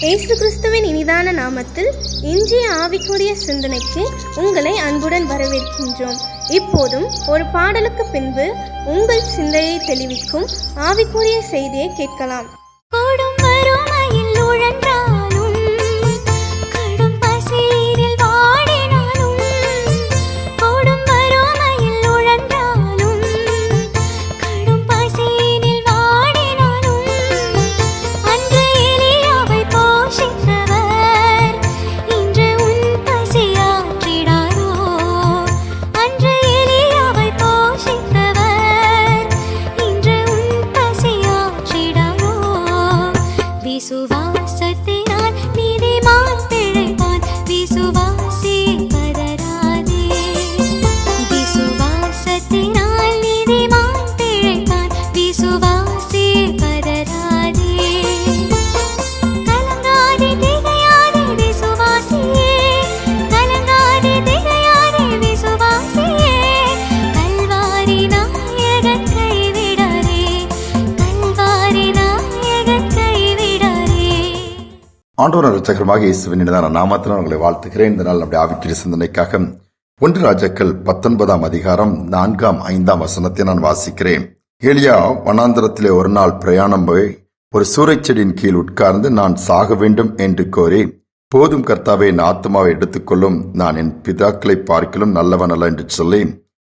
இயேசு கிறிஸ்துவின் இனிதான நாமத்தில் இன்றைய ஆவிக்குரிய சிந்தனைக்கு உங்களை அன்புடன் வரவேற்கின்றோம். இப்போதும் ஒரு பாடலுக்கு பின்பு உங்கள் சிந்தையை தெளிவிக்கும் ஆவிக்குரிய செய்தியை கேட்கலாம். ஆண்டவர் இரட்சகருமாக இயேசுவின் இனிதான நாமத்தில் உங்களை வாழ்த்துகிறேன். இந்த நாள் நம்முடைய ஆவிக்குரிய சிந்தனைக்காக 1 ராஜாக்கள் 19ஆம் அதிகாரம் 4, 5 வசனத்தை நான் வாசிக்கிறேன். எலியா வனாந்தரத்திலே ஒரு நாள் பிரயாணம் போய் ஒரு சூறைச்செடியின் கீழ் உட்கார்ந்து நான் சாக வேண்டும் என்று கோரி, போதும் கர்த்தாவே, என் ஆத்மாவை எடுத்துக்கொள்ளும், நான் என் பிதாக்களை பார்க்கிலும் நல்லவன் அல்ல என்று சொல்லி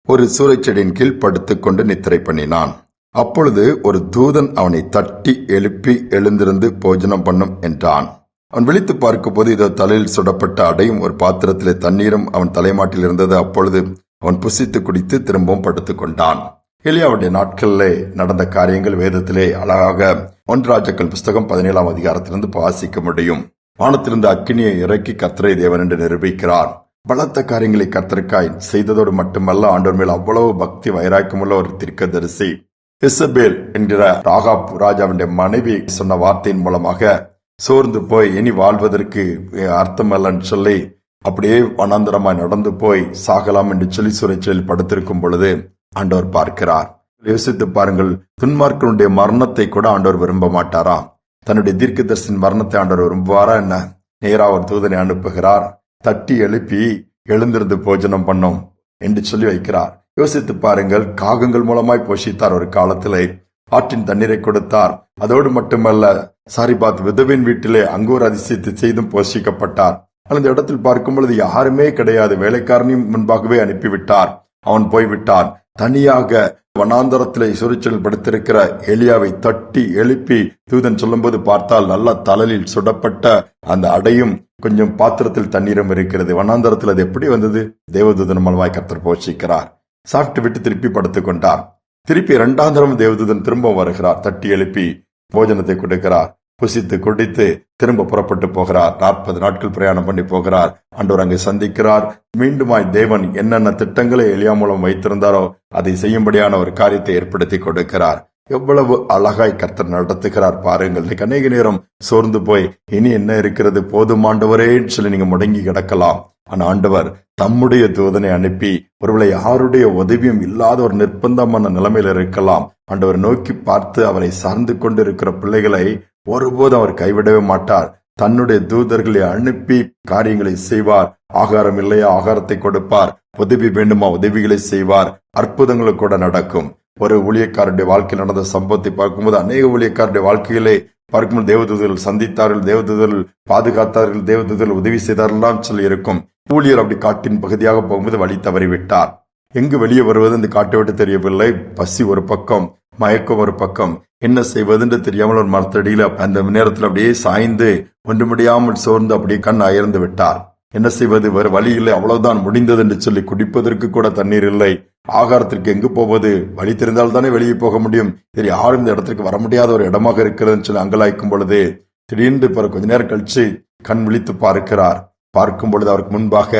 ஒரு சூறைச்செடியின் கீழ் படுத்துக்கொண்டு நித்திரை பண்ணினான். அப்பொழுது ஒரு தூதன் அவனை தட்டி எழுப்பி எழுந்திருந்து போஜனம் பண்ணும் என்றான். அவன் விழித்து பார்க்கும் போது இதோ தலையில் சுடப்பட்ட அடையும் ஒரு பாத்திரத்திலே தண்ணீரும் அவன் தலைமாட்டில் இருந்தது. அப்பொழுது அவன் புசித்து குடித்து திரும்பவும் படுத்துக் கொண்டான். எலியாவுடைய நாட்களிலே நடந்த காரியங்கள் வேதத்திலே அழகாக 1 ராஜாக்கள் புஸ்தகம் 17ஆம் அதிகாரத்திலிருந்து வாசிக்க முடியும். வானத்திலிருந்து அக்கினியை இறக்கி கர்த்தரை தேவன் என்று நிரூபிக்கிறார். பலத்த காரியங்களை கர்த்தருக்காய் செய்ததோடு மட்டுமல்ல, ஆண்டவர் மேல் அவ்வளவு பக்தி வைராக்கியமுள்ள ஒரு தீர்க்கதரிசி. இசபேல் என்கிற ராகாப் ராஜாவுடைய மனைவி சொன்ன வார்த்தையின் மூலமாக சோர்ந்து போய் இனி வாழ்வதற்கு அர்த்தம் அல்லன்னு சொல்லி அப்படியே வனாந்தரமாய் நடந்து போய் சாகலாம் என்று சொல்லி சூறைச்செடியில் படுத்திருக்கும் பொழுது ஆண்டவர் பார்க்கிறார். யோசித்து பாருங்கள், துன்மார்க்கனுடைய மரணத்தை கூட ஆண்டவர் விரும்ப மாட்டாரா? தன்னுடைய தீர்க்கதரிசியின் மரணத்தை ஆண்டவர் விரும்புவாரா என்ன? நேரா ஒரு தூதனை அனுப்புகிறார். தட்டி எழுப்பி எழுந்திருந்து போஜனம் பண்ணும் என்று சொல்லி வைக்கிறார். யோசித்து பாருங்கள், காகங்கள் மூலமாய் போஷித்தார் ஒரு காலத்திலே. ஆற்றின் தண்ணீரை கொடுத்தார். அதோடு மட்டுமல்ல, சாரிபாத் விதவின் வீட்டிலே அங்கூர் அதிசயத்தை செய்தும் போஷிக்கப்பட்டார். அந்த இடத்தில் பார்க்கும் பொழுது யாருமே கிடையாது. வேலைக்காரனையும் முன்பாகவே அனுப்பிவிட்டார். அவன் போய்விட்டான். தனியாக வனாந்தரத்திலே சூறைச்செடியில் படுத்திருக்கிற எலியாவை தட்டி எழுப்பி தூதன் சொல்லும்போது பார்த்தால் நல்ல தலையில் சுடப்பட்ட அந்த அடையும் கொஞ்சம் பாத்திரத்தில் தண்ணீரும் இருக்கிறது. வனாந்தரத்தில் அது எப்படி வந்தது? தேவதூதன் மூலமாய் கர்த்தர் போஷிக்கிறார். சாப்பிட்டு விட்டு திருப்பி படுத்துக் கொண்டார். திருப்பி 2ஆம் தரம் தேவதூதன் திரும்ப வருகிறார். தட்டி எழுப்பி போஜனத்தை கொடுக்கிறார். புசித்து குடித்து திரும்ப புறப்பட்டு போகிறார். 40 நாட்கள் பிரயாணம் பண்ணி போகிறார். ஆண்டவர் அங்கே சந்திக்கிறார். மீண்டுமாய் தேவன் என்னென்ன திட்டங்களை எலியா மூலம் வைத்திருந்தாரோ அதை செய்யும்படியான ஒரு காரியத்தை ஏற்படுத்தி கொடுக்கிறார். எவ்வளவு அழகாய் கர்த்தர் நடத்துகிறார் பாருங்கள். அநேக நேரம் சோர்ந்து போய் இனி என்ன இருக்கிறது, போதும் ஆண்டவரேன்னு சொல்லி நீங்க முடங்கி கிடக்கலாம். ஆனா ஆண்டவர் தம்முடைய தூதனை அனுப்பி ஒருவேளை யாருடைய உதவியும் இல்லாத ஒரு நிர்பந்தமான நிலைமையில இருக்கலாம். ஆண்டவர் நோக்கி பார்த்து அவரை சார்ந்து கொண்டு இருக்கிற பிள்ளைகளை ஒருபோதும் அவர் கைவிடவே மாட்டார். தன்னுடைய தூதர்களை அனுப்பி காரியங்களை செய்வார். ஆகாரம் இல்லையா, ஆகாரத்தை கொடுப்பார். உதவி வேண்டுமா, உதவிகளை செய்வார். அற்புதங்களும் கூட நடக்கும். ஒரு ஊழியக்காரருடைய வாழ்க்கையில் நடந்த சம்பவத்தை பார்க்கும்போது அநேக ஊழியக்காரருடைய வாழ்க்கையிலே பார்க்கும்போது தேவதூதர்கள் சந்தித்தார்கள், தேவதூதர்கள் பாதுகாத்தார்கள், தேவதூதர்கள் உதவி செய்தார்கள் சொல்லி இருக்கும். ஊழியர் அப்படி காட்டின் பகுதியாக போகும்போது வழி தவறிவிட்டார். எங்கு வெளியே வருவது இந்த காட்டை விட்டு தெரியவில்லை. பசி ஒரு பக்கம், மயக்கம் ஒரு பக்கம், என்ன செய்வதுன்னு தெரியாமல் ஒரு மரத்தடியில அந்த நேரத்தில் அப்படியே சாய்ந்து ஒன்று முடியாமல் சோர்ந்து அப்படியே கண் அயர்ந்து விட்டார். என்ன செய்வது, வேறு வழி இல்லை, அவ்வளவுதான் முடிந்தது என்று சொல்லி குடிப்பதற்கு கூட தண்ணீர் இல்லை. ஆகாரத்திற்கு எங்கு போவது? வழி தெரிந்தால் தானே வெளியே போக முடியும். சரி, யாரும் இந்த இடத்திற்கு வர முடியாத ஒரு இடமாக இருக்கிறதுன்னு சொல்லி அங்கலாய்க்கும் பொழுது திடீர்னு கொஞ்ச நேரம் கழிச்சு கண் விழித்து பார்க்கிறார். பார்க்கும் பொழுது அவருக்கு முன்பாக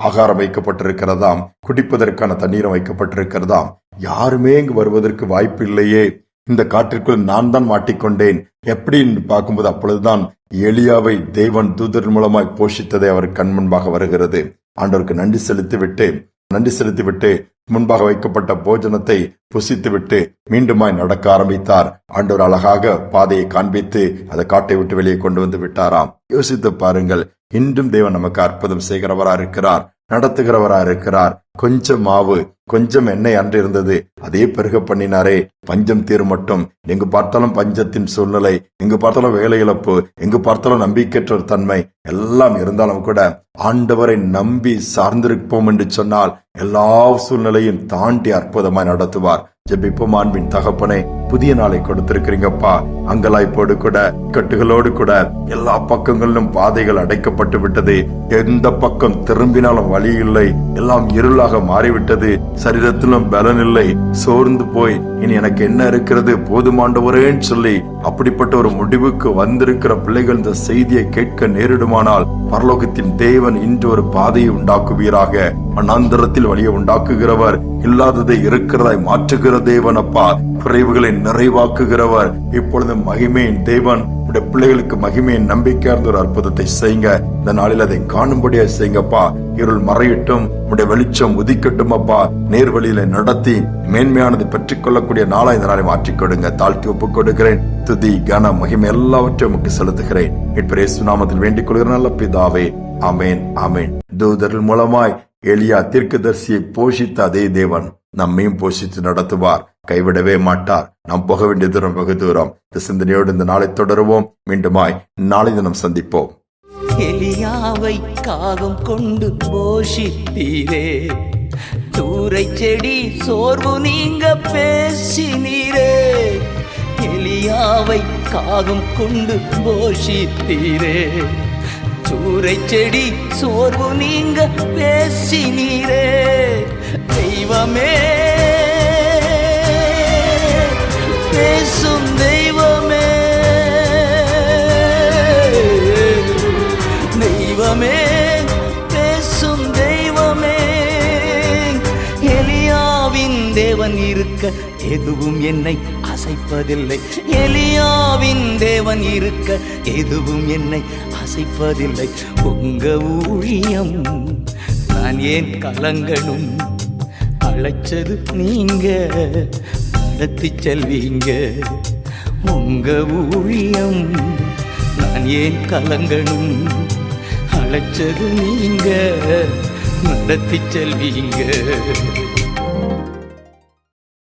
ஆகாரம் வைக்கப்பட்டிருக்கிறதாம், குடிப்பதற்கான தண்ணீரம் வைக்கப்பட்டிருக்கிறதாம். யாருமே இங்கு வருவதற்கு வாய்ப்பு இல்லையே, இந்த காற்றிற்குள் நான் தான் மாட்டிக்கொண்டேன் எப்படின்னு பார்க்கும்போது அப்பொழுதுதான் எலியாவை தேவன் தூதர் மூலமாய் போஷித்ததை அவர் கண் முன்பாக வருகிறது. ஆண்டவருக்கு நன்றி செலுத்திவிட்டு முன்பாக வைக்கப்பட்ட போஜனத்தை புசித்துவிட்டு மீண்டுமாய் நடக்க ஆரம்பித்தார். ஆண்டவர் அழகாக பாதையை காண்பித்து அதை காட்டை விட்டு வெளியே கொண்டு வந்து விட்டாராம். யோசித்து பாருங்கள், இன்றும் தேவன் நமக்கு அற்புதம் செய்கிறவரா இருக்கிறார், நடத்துகிறவரா இருக்கிறார். கொஞ்சம் மாவு கொஞ்சம் எண்ணெய் அன்று இருந்தது, அதே பெருக பண்ணினாரே. பஞ்சம் தீரும் மட்டும் எங்கு பார்த்தாலும் பஞ்சத்தின் சூழ்நிலை, எங்கு பார்த்தாலும் வேலை இழப்பு, எங்கு பார்த்தாலும் நம்பிக்கையற்ற ஒரு தன்மை எல்லாம் இருந்தாலும் கூட ஆண்டவரை நம்பி சார்ந்திருப்போம் என்று சொன்னால் எல்லா சூழ்நிலையும் தாண்டி அற்புதமாய் நடத்துவார். ஜெபிப்போம். அன்பின் தகப்பனே, புதிய நாளை கொடுத்திருக்கிறீங்கப்பா. அங்கலாய்ப்போடு கூட கட்டுகளோடு கூட எல்லா பக்கங்களிலும் பாதைகள் அடைக்கப்பட்டு விட்டது. எந்த பக்கம் திரும்பினாலும் வழி இல்லை, எல்லாம் இருளாக மாறிவிட்டது. சரீரத்திலும் பலன் இல்லை, சோர்ந்து போய் இனி எனக்கு என்ன இருக்கிறது, போதுமாண்டவரேன்னு சொல்லி அப்படிப்பட்ட ஒரு முடிவுக்கு வந்திருக்கிற பிள்ளைகள் இந்த செய்தியை கேட்க நேரிடுமானால் பரலோகத்தின் தேவன் இன்று ஒரு பாதையை உண்டாக்குவீராக. அனாந்தரத்தில் வழியை உண்டாக்குகிறவர், இல்லாததை இருக்கிறதாய் மாற்றுகிற தேவன் அப்பா. குறைவுகளை நிறைவாக்குகிறவர். இப்பொழுது மகிமையின் தேவன் உடைய பிள்ளைகளுக்கு மகிமையின் நம்பிக்கையார்ந்த ஒரு அற்புதத்தை செய்யுங்க. இந்த நாளில் அதை காணும்படியா செய்யுங்கப்பா. இருள் மறையட்டும், உடைய வெளிச்சம் உதிக்கட்டும் அப்பா. நேர்வழியில நடத்தி மேன்மையானது பெற்றுக் கொள்ளக்கூடிய நாளா இந்த நாளை மாற்றிக் கொடுங்க. தாழ்த்தி ஒப்புக் கொடுக்கிறேன். துதி கன மகிமை எல்லாவற்றையும் உமக்கு செலுத்துகிறேன். இயேசு நாமத்தில் வேண்டிக் கொள்கிற நல்ல பிதாவே, ஆமேன் ஆமேன். தூதர்கள் மூலமாய் எலியா தீர்க்கதரிசியை போஷித்த அதே தேவன் நம்மையும் போஷித்து நடத்துவார், கைவிடவே மாட்டார். நாம் போக வேண்டிய தூரம் வெகு தூரம். இந்த சிந்தனையோடு இந்த நாளை தொடருவோம். மீண்டுமாய் நாளை தினம் சந்திப்போம். எலியாவை காகம் கொண்டு போஷித்தீரே, தூரை செடி சோர்வு நீங்க பேசினீரே. எலியாவை காகம் கொண்டு போஷித்தீரே, சூரை செடி சோர்வு நீங்க பேசினீரே. தெய்வமே, பேசும் தெய்வமே, தெய்வமே, பேசும் தெய்வமே. எலியாவின் தேவன் இருக்க எதுவும் என்னை அசைப்பதில்லை. எலியாவின் தேவன் இருக்க எதுவும் என்னை அசைப்பதில்லை. உங்க ஊழியம் நான் ஏன் கலங்கணும், அழைச்சது நீங்க நடத்தி செல்வீங்க. உங்க ஊழியம் நான் ஏன் கலங்கணும், அழைச்சது நீங்க நடத்தி செல்வீங்க.